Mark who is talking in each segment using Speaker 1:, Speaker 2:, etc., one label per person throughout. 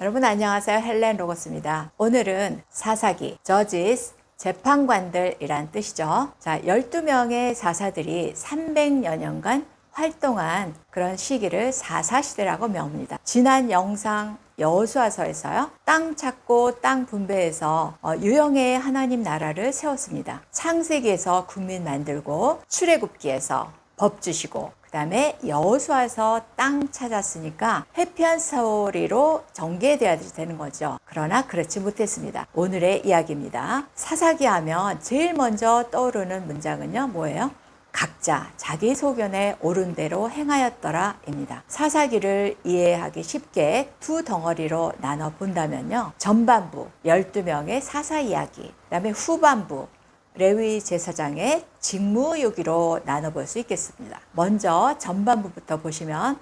Speaker 1: 여러분 안녕하세요. 헬렌 로거스입니다. 오늘은 사사기, judges, 재판관들이란 뜻이죠. 자, 12명의 사사들이 300여 년간 활동한 그런 시기를 사사시대라고 명합니다. 지난 영상 여호수아서에서요, 땅 찾고 땅 분배해서 유형의 하나님 나라를 세웠습니다. 창세기에서 국민 만들고 출애굽기에서 법 주시고, 그 다음에 여호수아서 땅 찾았으니까 해피한 스토리로 전개돼야 되는 거죠. 그러나 그렇지 못했습니다. 오늘의 이야기입니다. 사사기 하면 제일 먼저 떠오르는 문장은요, 뭐예요? 각자 자기 소견에 옳은 대로 행하였더라 입니다. 사사기를 이해하기 쉽게 두 덩어리로 나눠 본다면요, 전반부 12명의 사사 이야기, 그 다음에 후반부 레위 제사장의 직무유기로 나눠볼 수 있겠습니다. 먼저 전반부부터 보시면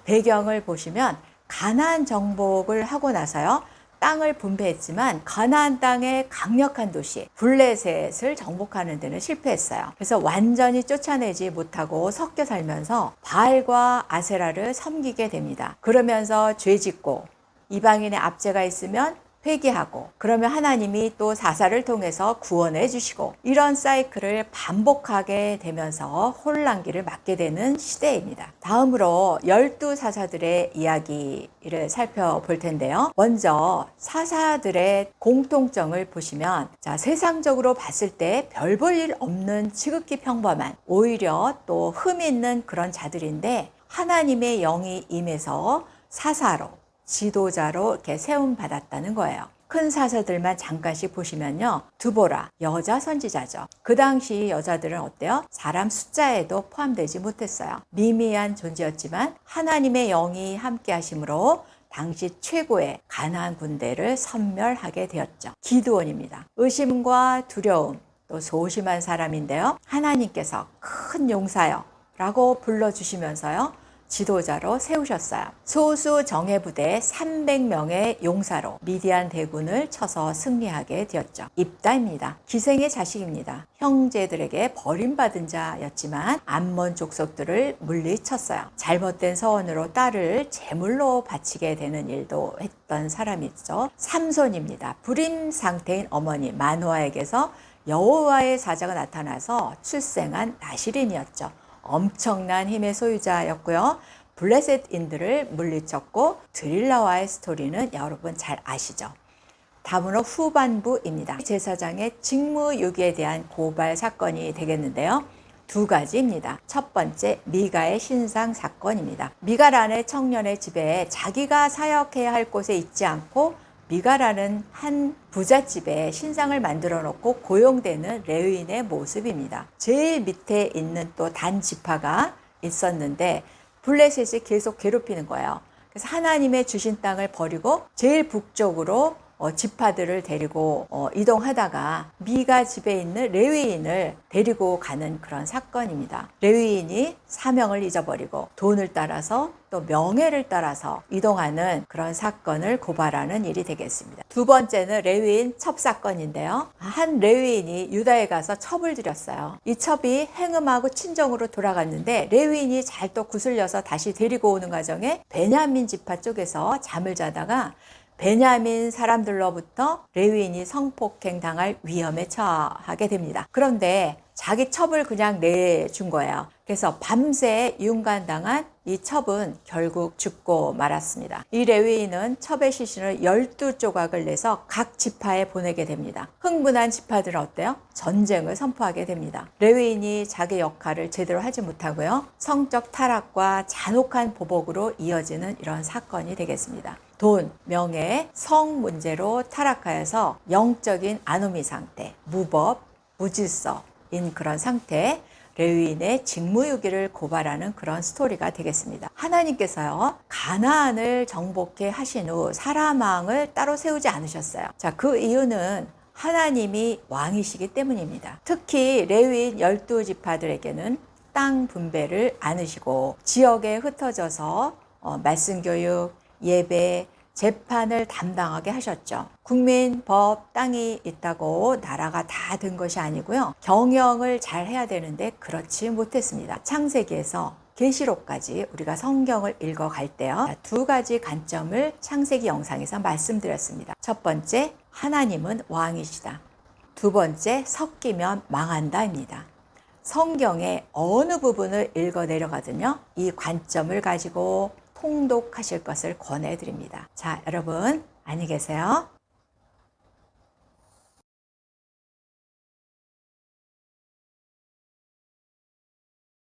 Speaker 1: 배경을 보시면 가나안 정복을 하고 나서요, 땅을 분배했지만 가나안 땅의 강력한 도시 블레셋을 정복하는 데는 실패했어요. 그래서 완전히 쫓아내지 못하고 섞여 살면서 바알과 아세라를 섬기게 됩니다. 그러면서 죄짓고 이방인의 압제가 있으면 회개하고, 그러면 하나님이 또 사사를 통해서 구원해 주시고, 이런 사이클을 반복하게 되면서 혼란기를 맞게 되는 시대입니다. 다음으로 12사사들의 이야기를 살펴볼 텐데요. 먼저 사사들의 공통점을 보시면, 자, 세상적으로 봤을 때 별 볼 일 없는 지극히 평범한, 오히려 또 흠 있는 그런 자들인데 하나님의 영이 임해서 사사로, 지도자로 이렇게 세움 받았다는 거예요. 큰 사사들만 잠깐씩 보시면요, 드보라, 여자 선지자죠. 그 당시 여자들은 어때요? 사람 숫자에도 포함되지 못했어요. 미미한 존재였지만 하나님의 영이 함께 하심으로 당시 최고의 가나안 군대를 섬멸하게 되었죠. 기드온입니다. 의심과 두려움, 또 소심한 사람인데요, 하나님께서 큰 용사여 라고 불러주시면서요, 지도자로 세우셨어요. 소수 정예부대 300명의 용사로 미디안 대군을 쳐서 승리하게 되었죠. 입다입니다. 기생의 자식입니다. 형제들에게 버림받은 자였지만 암몬 족속들을 물리쳤어요. 잘못된 서원으로 딸을 제물로 바치게 되는 일도 했던 사람이죠. 삼손입니다. 불임 상태인 어머니 마누아에게서 여호와의 사자가 나타나서 출생한 나실인이었죠. 엄청난 힘의 소유자였고요. 블레셋인들을 물리쳤고, 드릴라와의 스토리는 여러분 잘 아시죠. 다음으로 후반부입니다. 제사장의 직무유기에 대한 고발 사건이 되겠는데요. 두 가지입니다. 첫 번째, 미가의 신상 사건입니다. 미가라는 청년의 집에 자기가 사역해야 할 곳에 있지 않고 미가라는 한 부잣집에 신상을 만들어 놓고 고용되는 레위인의 모습입니다. 제일 밑에 있는 또 단 지파가 있었는데 블레셋이 계속 괴롭히는 거예요. 그래서 하나님의 주신 땅을 버리고 제일 북쪽으로 지파들을 데리고 이동하다가 미가 집에 있는 레위인을 데리고 가는 그런 사건입니다. 레위인이 사명을 잊어버리고 돈을 따라서 또 명예를 따라서 이동하는 그런 사건을 고발하는 일이 되겠습니다. 두 번째는 레위인 첩 사건인데요. 한 레위인이 유다에 가서 첩을 들였어요. 이 첩이 행음하고 친정으로 돌아갔는데 레위인이 잘 또 구슬려서 다시 데리고 오는 과정에 베냐민 지파 쪽에서 잠을 자다가 베냐민 사람들로부터 레위인이 성폭행 당할 위험에 처하게 됩니다. 그런데 자기 첩을 그냥 내준 거예요. 그래서 밤새 윤관당한 이 첩은 결국 죽고 말았습니다. 이 레위인은 첩의 시신을 12조각을 내서 각 지파에 보내게 됩니다. 흥분한 지파들은 어때요? 전쟁을 선포하게 됩니다. 레위인이 자기 역할을 제대로 하지 못하고요, 성적 타락과 잔혹한 보복으로 이어지는 이런 사건이 되겠습니다. 돈, 명예, 성 문제로 타락하여서 영적인 아노미 상태, 무법, 무질서인 그런 상태, 레위인의 직무유기를 고발하는 그런 스토리가 되겠습니다. 하나님께서요, 가나안을 정복해 하신 후 사람왕을 따로 세우지 않으셨어요. 자, 그 이유는 하나님이 왕이시기 때문입니다. 특히 레위인 12지파들에게는 땅 분배를 안으시고 지역에 흩어져서 말씀 교육, 예배, 재판을 담당하게 하셨죠. 국민, 법, 땅이 있다고 나라가 다 된 것이 아니고요. 경영을 잘 해야 되는데 그렇지 못했습니다. 창세기에서 계시록까지 우리가 성경을 읽어갈 때요. 두 가지 관점을 창세기 영상에서 말씀드렸습니다. 첫 번째, 하나님은 왕이시다. 두 번째, 섞이면 망한다입니다. 성경의 어느 부분을 읽어 내려가든요, 이 관점을 가지고 통독하실 것을 권해드립니다. 자, 여러분 안녕히 계세요.